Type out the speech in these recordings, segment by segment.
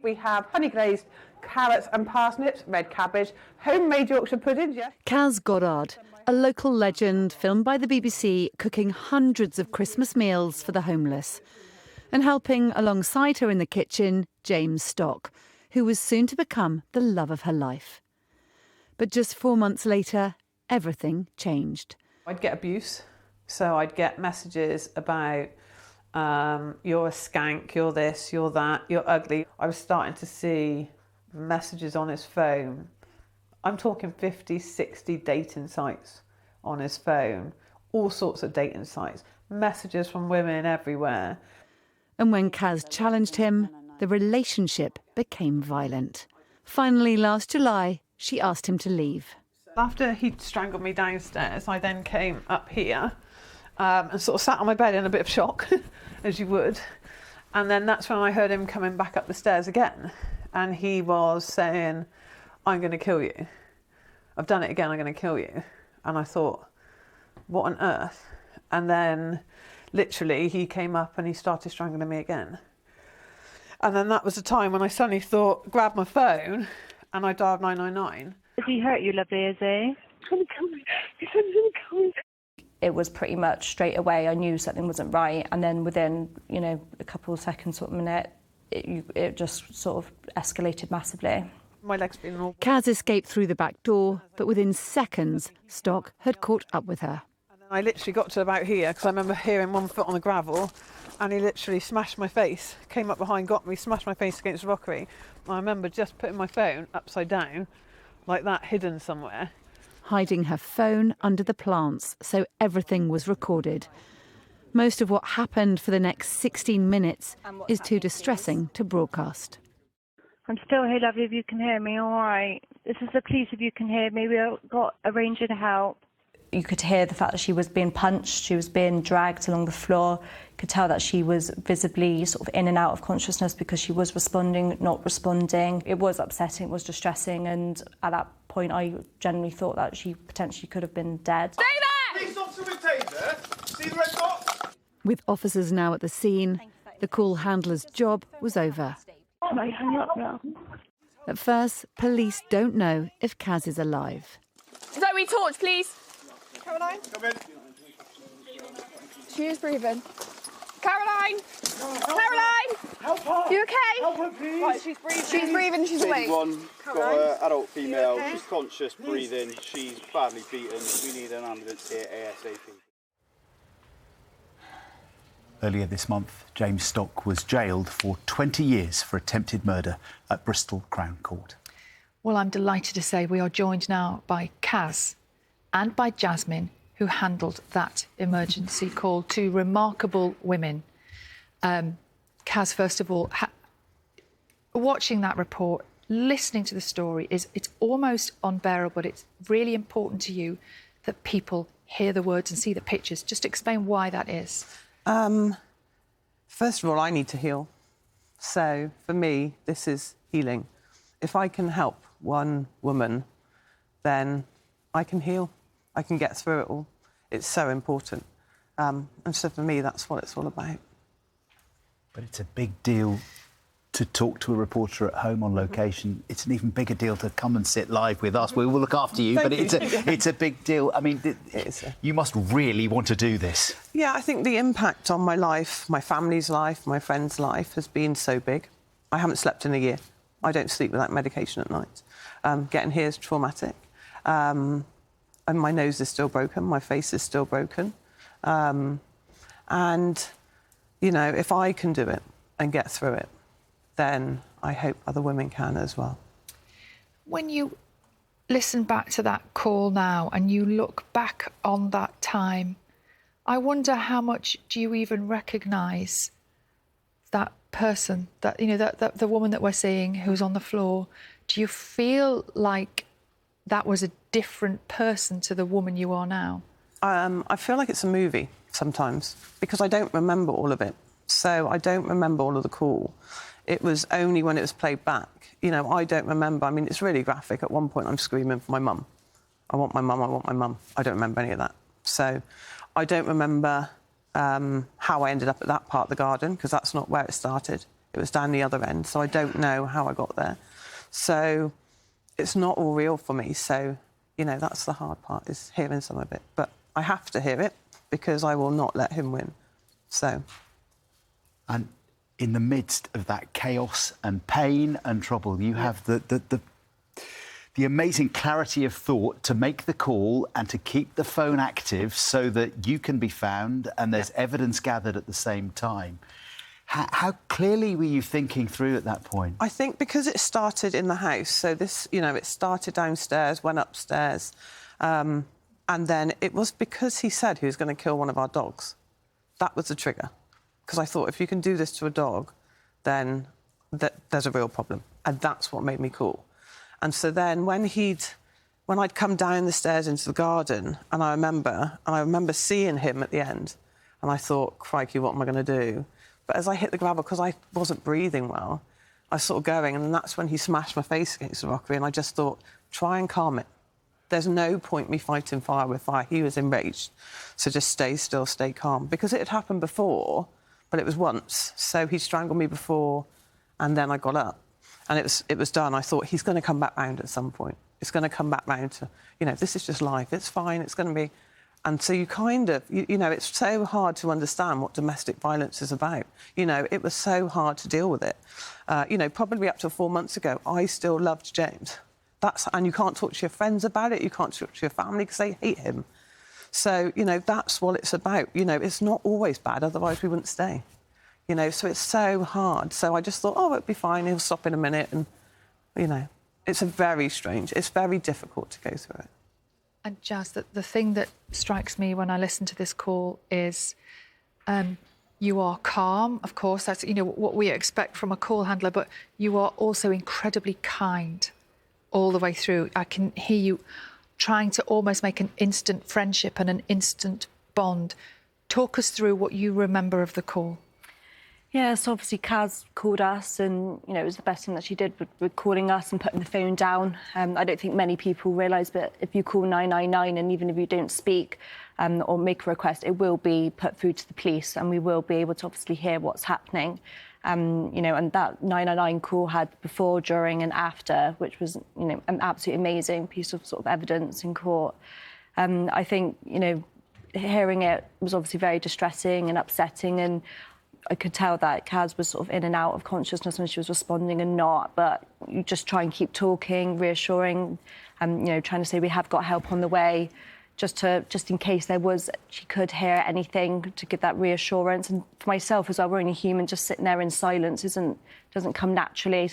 We have honey glazed carrots and parsnips, red cabbage, homemade Yorkshire puddings, yes. Caz Goddard, a local legend filmed by the BBC, cooking hundreds of Christmas meals for the homeless. And helping alongside her in the kitchen, James Stock, who was soon to become the love of her life. But just 4 months later, everything changed. I'd get abuse, so I'd get messages about you're a skank, you're this, you're that, you're ugly. I was starting to see messages on his phone. I'm talking 50, 60 dating sites on his phone, all sorts of dating sites, messages from women everywhere. And when Caz challenged him, the relationship became violent. Finally, last July, she asked him to leave. After he'd strangled me downstairs, I then came up here and sort of sat on my bed in a bit of shock, as you would. And then that's when I heard him coming back up the stairs again. And he was saying, I'm going to kill you. I've done it again, I'm going to kill you. And I thought, what on earth? And then literally he came up and he started strangling me again. And then that was the time when I suddenly thought, grab my phone and I dialed 999. Has he hurt you, lovely, is he? He's going to kill me. He's going to kill me. It was pretty much straight away. I knew something wasn't right, and then within, a couple of seconds, sort of minute, it just sort of escalated massively. My leg's been all... Caz escaped through the back door, but within seconds, Stock had caught up with her. And then I literally got to about here, because I remember hearing one foot on the gravel, and he literally smashed my face, came up behind, got me, smashed my face against the rockery. And I remember just putting my phone upside down, like that, hidden somewhere. Hiding her phone under the plants so everything was recorded. Most of what happened for the next 16 minutes is too distressing to broadcast. I'm still here, lovely, if you can hear me, all right. This is the police, if you can hear me. We've got arranging to help. You could hear the fact that she was being punched, she was being dragged along the floor. You could tell that she was visibly sort of in and out of consciousness because she was responding, not responding. It was upsetting, it was distressing, and at that point I genuinely thought that she potentially could have been dead. Stay there! Police officer with taser. See the red box? With officers now at the scene, the call handler's job was over. Can I hang up now? At first, police don't know if Caz is alive. Zoe, torch, please. Caroline? Come in. She is breathing. Caroline! Caroline! Help her! You okay? Help her, please! Right, she's breathing. She's breathing, she's awake. One, got an adult female, okay? she's conscious, breathing, she's badly beaten. We need an ambulance here ASAP. Earlier this month, James Stock was jailed for 20 years for attempted murder at Bristol Crown Court. Well, I'm delighted to say we are joined now by Caz and by Jasmine, who handled that emergency call. Two remarkable women. Caz, first of all, watching that report, listening to the story, it's almost unbearable, but it's really important to you that people hear the words and see the pictures. Just explain why that is. First of all, I need to heal. So for me, this is healing. If I can help one woman, then I can heal. I can get through it all. It's so important. And so for me, that's what it's all about. But it's a big deal to talk to a reporter at home on location. It's an even bigger deal to come and sit live with us. We will look after you, but it's a big deal. I mean, you must really want to do this. Yeah, I think the impact on my life, my family's life, my friend's life has been so big. I haven't slept in a year. I don't sleep without medication at night. Getting here is traumatic. And my nose is still broken, my face is still broken. And, if I can do it and get through it, then I hope other women can as well. When you listen back to that call now and you look back on that time, I wonder how much do you even recognise that person, that the woman that we're seeing who's on the floor? Do you feel like that was a different person to the woman you are now? I feel like it's a movie sometimes because I don't remember all of it. So I don't remember all of the call. It was only when it was played back. I don't remember. I mean, it's really graphic. At one point, I'm screaming for my mum. I want my mum, I want my mum. I don't remember any of that. So I don't remember how I ended up at that part of the garden, because that's not where it started. It was down the other end, so I don't know how I got there. So it's not all real for me. So, you know, that's the hard part, is hearing some of it. But I have to hear it because I will not let him win. So. And in the midst of that chaos and pain and trouble, you have the amazing clarity of thought to make the call and to keep the phone active so that you can be found and there's evidence gathered at the same time. How clearly were you thinking through at that point? I think because it started in the house, so this, you know, it started downstairs, went upstairs, and then it was because he said he was going to kill one of our dogs. That was the trigger. Because I thought, if you can do this to a dog, then there's a real problem. And that's what made me cool. And so then when I'd come down the stairs into the garden, and I remember seeing him at the end, and I thought, crikey, what am I going to do? But as I hit the gravel, because I wasn't breathing well, I was sort of going, and that's when he smashed my face against the rockery, and I just thought, try and calm it. There's no point me fighting fire with fire. He was enraged. So just stay still, stay calm. Because it had happened before, but it was once. So he strangled me before, and then I got up. And it was done. I thought, he's going to come back round at some point. It's going to come back round to, you know, this is just life. It's fine. It's going to be... And so you kind of, you know, it's so hard to understand what domestic violence is about. You know, it was so hard to deal with it. You know, probably up to 4 months ago, I still loved James. And you can't talk to your friends about it. You can't talk to your family because they hate him. So, you know, that's what it's about. You know, it's not always bad, otherwise we wouldn't stay. You know, so it's so hard. So I just thought, oh, it'll be fine. He'll stop in a minute. And, you know, it's very difficult to go through it. And Jazz, the thing that strikes me when I listen to this call is you are calm, of course, that's, you know, what we expect from a call handler, but you are also incredibly kind all the way through. I can hear you trying to almost make an instant friendship and an instant bond. Talk us through what you remember of the call. Yeah, so obviously Caz called us, and, you know, it was the best thing that she did with calling us and putting the phone down. I don't think many people realise, but if you call 999 and even if you don't speak or make a request, it will be put through to the police, and we will be able to obviously hear what's happening. You know, and that 999 call had before, during and after, which was, you know, an absolutely amazing piece of sort of evidence in court. I think, you know, hearing it was obviously very distressing and upsetting, and I could tell that Caz was sort of in and out of consciousness when she was responding and not, but you just try and keep talking, reassuring, and, you know, trying to say we have got help on the way, just in case she could hear anything, to give that reassurance. And for myself as well, we're only human, just sitting there in silence doesn't come naturally.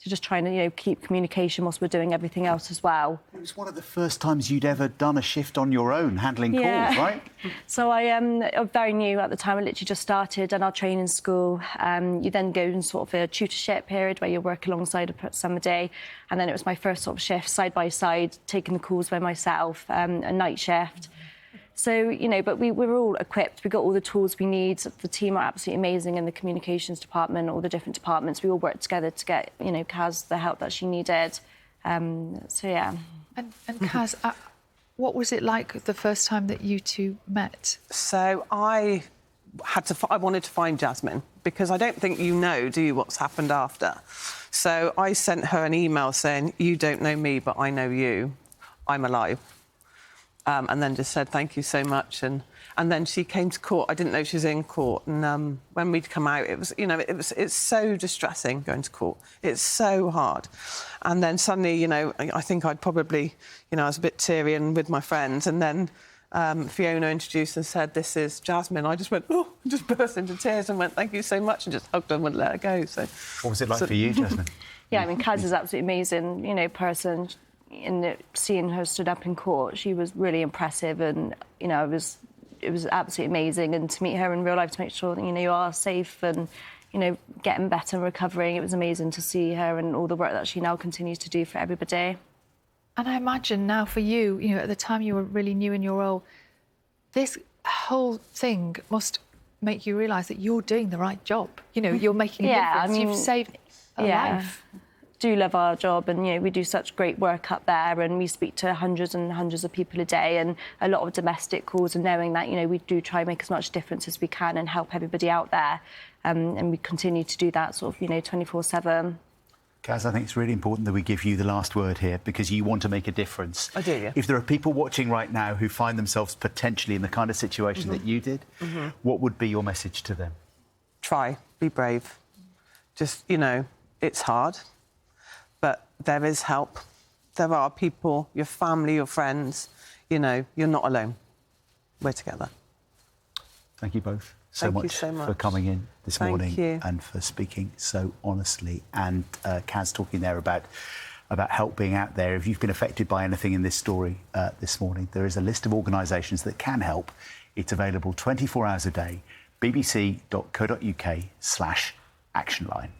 So just trying to, you know, keep communication whilst we're doing everything else as well. It was one of the first times you'd ever done a shift on your own, handling calls, right? So I'm very new at the time. I literally just started in our training school. You then go in sort of a tutorship period where you work alongside somebody. And then it was my first sort of shift, side by side, taking the calls by myself, a night shift. So, you know, but we were all equipped. We got all the tools we need. The team are absolutely amazing in the communications department, all the different departments. We all worked together to get, you know, Caz the help that she needed. So, yeah. And Caz, what was it like the first time that you two met? So I wanted to find Jasmine, because I don't think you know, do you, what's happened after? So I sent her an email saying, you don't know me, but I know you. I'm alive. And then just said, thank you so much. And then she came to court. I didn't know she was in court. And when we'd come out, it was, you know, it's so distressing going to court. It's so hard. And then suddenly, you know, I think I'd probably, you know, I was a bit teary and with my friends. And then Fiona introduced and said, this is Jasmine. I just went, oh, just burst into tears and went, thank you so much, and just hugged her and wouldn't let her go. So what was it like for you, Jasmine? Yeah, I mean, Caz is absolutely amazing, you know, person. In seeing her stood up in court, she was really impressive, and, you know, it was absolutely amazing. And to meet her in real life, to make sure that, you know, you are safe and, you know, getting better and recovering, it was amazing to see her and all the work that she now continues to do for everybody. And I imagine now for you, you know, at the time you were really new in your role, this whole thing must make you realise that you're doing the right job. You know, you're making a difference. I mean, you've saved a life. Do love our job, and, you know, we do such great work up there, and we speak to hundreds and hundreds of people a day, and a lot of domestic calls, and knowing that, you know, we do try and make as much difference as we can and help everybody out there. and we continue to do that sort of, 24/7. Caz, I think it's really important that we give you the last word here because you want to make a difference. I do, yeah. If there are people watching right now who find themselves potentially in the kind of situation that you did, what would be your message to them? Try, be brave. Just, it's hard, but there is help. There are people, your family, your friends, you're not alone. We're together. Thank you both Thank you much so much for coming in this Thank morning you. and for speaking so honestly. And Caz talking there about help being out there. If you've been affected by anything in this story this morning, there is a list of organisations that can help. It's available 24 hours a day, bbc.co.uk/actionline.